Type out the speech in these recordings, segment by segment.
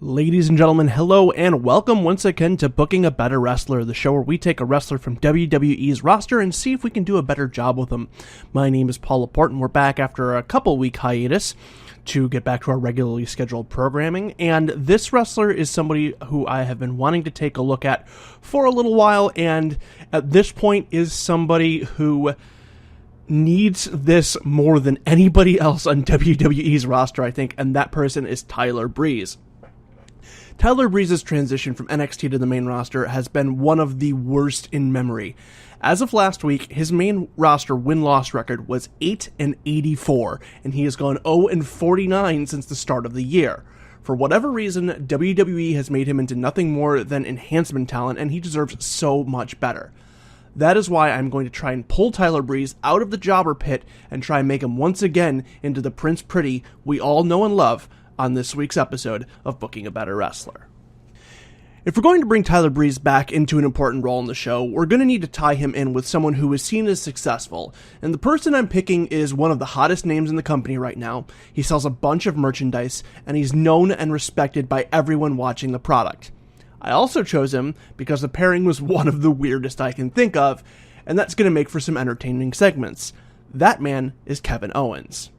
Ladies and gentlemen, hello and welcome once again to Booking a Better Wrestler, the show where we take a wrestler from WWE's roster and see if we can do a better job with them. My name is Paul Laporte and we're back after a couple-week hiatus to get back to our regularly scheduled programming, and this wrestler is somebody who I have been wanting to take a look at for a little while, and at this point is somebody who needs this more than anybody else on WWE's roster, I think, and that person is Tyler Breeze. Tyler Breeze's transition from NXT to the main roster has been one of the worst in memory. As of last week, his main roster win-loss record was 8-84, and he has gone 0-49 since the start of the year. For whatever reason, WWE has made him into nothing more than enhancement talent, and he deserves so much better. That is why I'm going to try and pull Tyler Breeze out of the jobber pit and try and make him once again into the Prince Pretty we all know and love on this week's episode of Booking a Better Wrestler. If we're going to bring Tyler Breeze back into an important role in the show, we're going to need to tie him in with someone who is seen as successful, and the person I'm picking is one of the hottest names in the company right now. He sells a bunch of merchandise, and he's known and respected by everyone watching the product. I also chose him because the pairing was one of the weirdest I can think of, and that's going to make for some entertaining segments. That man is Kevin Owens.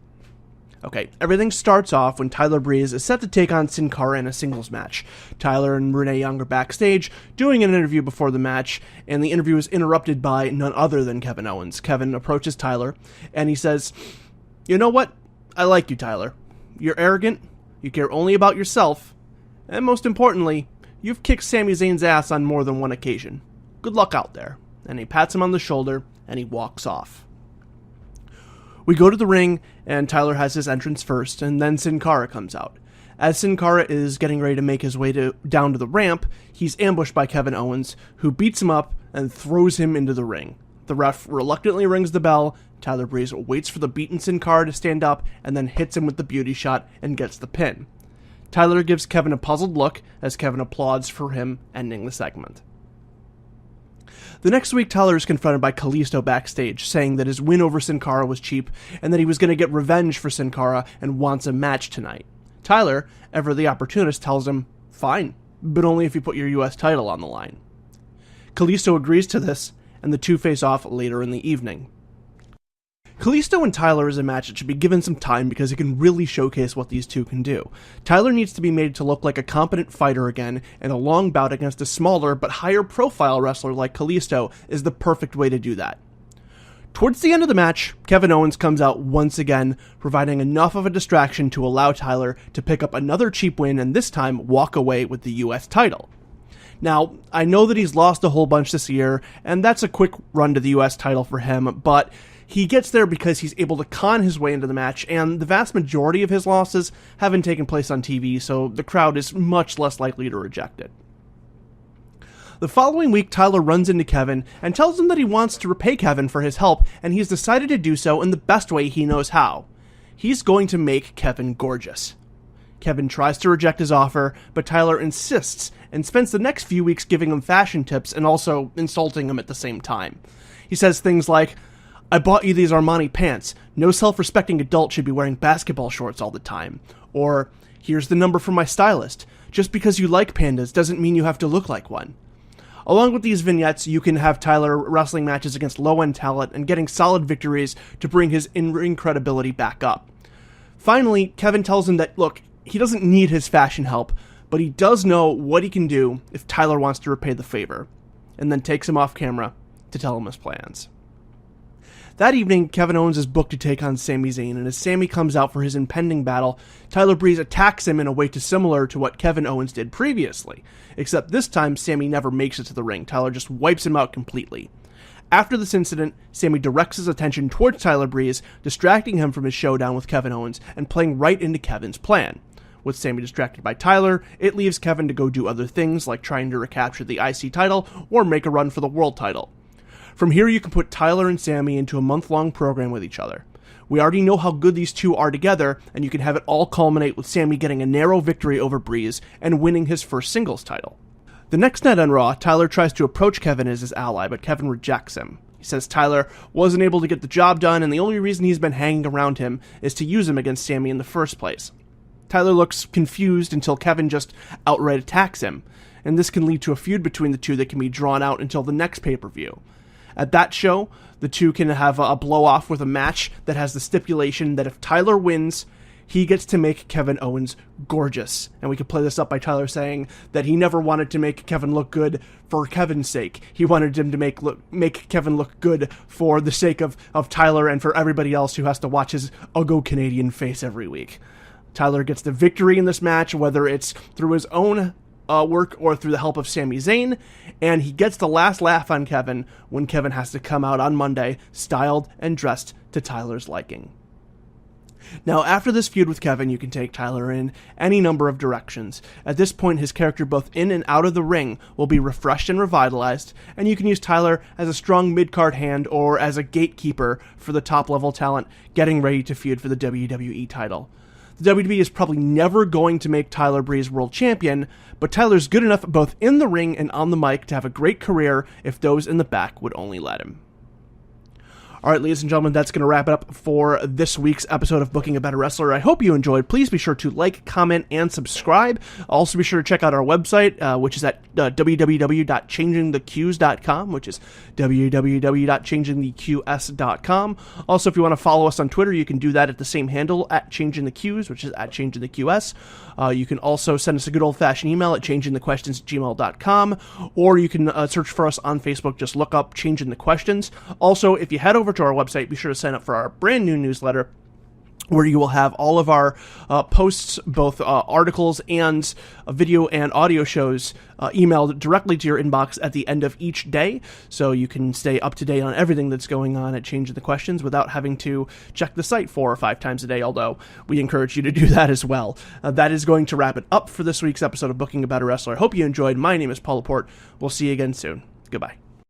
Okay, everything starts off when Tyler Breeze is set to take on Sin Cara in a singles match. Tyler and Renee Young are backstage doing an interview before the match, and the interview is interrupted by none other than Kevin Owens. Kevin approaches Tyler, and he says, "You know what? I like you, Tyler. You're arrogant, you care only about yourself, and most importantly, you've kicked Sami Zayn's ass on more than one occasion. Good luck out there." And he pats him on the shoulder, and he walks off. We go to the ring, and Tyler has his entrance first, and then Sin Cara comes out. As Sin Cara is getting ready to make his way down to the ramp, he's ambushed by Kevin Owens, who beats him up and throws him into the ring. The ref reluctantly rings the bell. Tyler Breeze waits for the beaten Sin Cara to stand up, and then hits him with the beauty shot and gets the pin. Tyler gives Kevin a puzzled look as Kevin applauds for him ending the segment. The next week, Tyler is confronted by Kalisto backstage, saying that his win over Sin Cara was cheap, and that he was going to get revenge for Sin Cara and wants a match tonight. Tyler, ever the opportunist, tells him, "Fine, but only if you put your US title on the line." Kalisto agrees to this, and the two face off later in the evening. Kalisto and Tyler is a match that should be given some time because it can really showcase what these two can do. Tyler needs to be made to look like a competent fighter again, and a long bout against a smaller but higher profile wrestler like Kalisto is the perfect way to do that. Towards the end of the match, Kevin Owens comes out once again, providing enough of a distraction to allow Tyler to pick up another cheap win and this time walk away with the US title. Now, I know that he's lost a whole bunch this year, and that's a quick run to the US title for him, but he gets there because he's able to con his way into the match, and the vast majority of his losses haven't taken place on TV, so the crowd is much less likely to reject it. The following week, Tyler runs into Kevin and tells him that he wants to repay Kevin for his help, and he's decided to do so in the best way he knows how. He's going to make Kevin gorgeous. Kevin tries to reject his offer, but Tyler insists and spends the next few weeks giving him fashion tips and also insulting him at the same time. He says things like, "I bought you these Armani pants. No self-respecting adult should be wearing basketball shorts all the time." Or, "Here's the number from my stylist. Just because you like pandas doesn't mean you have to look like one." Along with these vignettes, you can have Tyler wrestling matches against low-end talent and getting solid victories to bring his in-ring credibility back up. Finally, Kevin tells him that, look, he doesn't need his fashion help, but he does know what he can do if Tyler wants to repay the favor, and then takes him off camera to tell him his plans. That evening, Kevin Owens is booked to take on Sami Zayn, and as Sami comes out for his impending battle, Tyler Breeze attacks him in a way similar to what Kevin Owens did previously, except this time Sami never makes it to the ring. Tyler just wipes him out completely. After this incident, Sami directs his attention towards Tyler Breeze, distracting him from his showdown with Kevin Owens and playing right into Kevin's plan. With Sami distracted by Tyler, it leaves Kevin to go do other things like trying to recapture the IC title or make a run for the world title. From here, you can put Tyler and Sami into a month-long program with each other. We already know how good these two are together, and you can have it all culminate with Sami getting a narrow victory over Breeze and winning his first singles title. The next night on Raw, Tyler tries to approach Kevin as his ally, but Kevin rejects him. He says Tyler wasn't able to get the job done, and the only reason he's been hanging around him is to use him against Sami in the first place. Tyler looks confused until Kevin just outright attacks him, and this can lead to a feud between the two that can be drawn out until the next pay-per-view. At that show, the two can have a blow-off with a match that has the stipulation that if Tyler wins, he gets to make Kevin Owens gorgeous. And we could play this up by Tyler saying that he never wanted to make Kevin look good for Kevin's sake. He wanted him to make Kevin look good for the sake of Tyler and for everybody else who has to watch his uggo Canadian face every week. Tyler gets the victory in this match, whether it's through his own work or through the help of Sami Zayn, and he gets the last laugh on Kevin when Kevin has to come out on Monday styled and dressed to Tyler's liking. Now, after this feud with Kevin, you can take Tyler in any number of directions. At this point, his character both in and out of the ring will be refreshed and revitalized, and you can use Tyler as a strong mid-card hand or as a gatekeeper for the top-level talent getting ready to feud for the WWE title. The WWE is probably never going to make Tyler Breeze world champion, but Tyler's good enough both in the ring and on the mic to have a great career if those in the back would only let him. All right, ladies and gentlemen, that's going to wrap it up for this week's episode of Booking a Better Wrestler. I hope you enjoyed. Please be sure to like, comment, and subscribe. Also, be sure to check out our website, which is at www.changingtheqs.com, which is www.changingtheqs.com. Also, if you want to follow us on Twitter, you can do that at the same handle, at changingtheqs, which is at changingtheqs. You can also send us a good old-fashioned email at changingthequestions@gmail.com, or you can search for us on Facebook. Just look up Changing the Questions. Also, if you head over to our website, be sure to sign up for our brand new newsletter, where you will have all of our posts, both articles and video and audio shows, emailed directly to your inbox at the end of each day, so you can stay up to date on everything that's going on at Changing the Questions without having to check the site 4 or 5 times a day, although we encourage you to do that as well. That is going to wrap it up for this week's episode of Booking a Better Wrestler. I hope you enjoyed. My name is Paul Laporte. We'll see you again soon. Goodbye.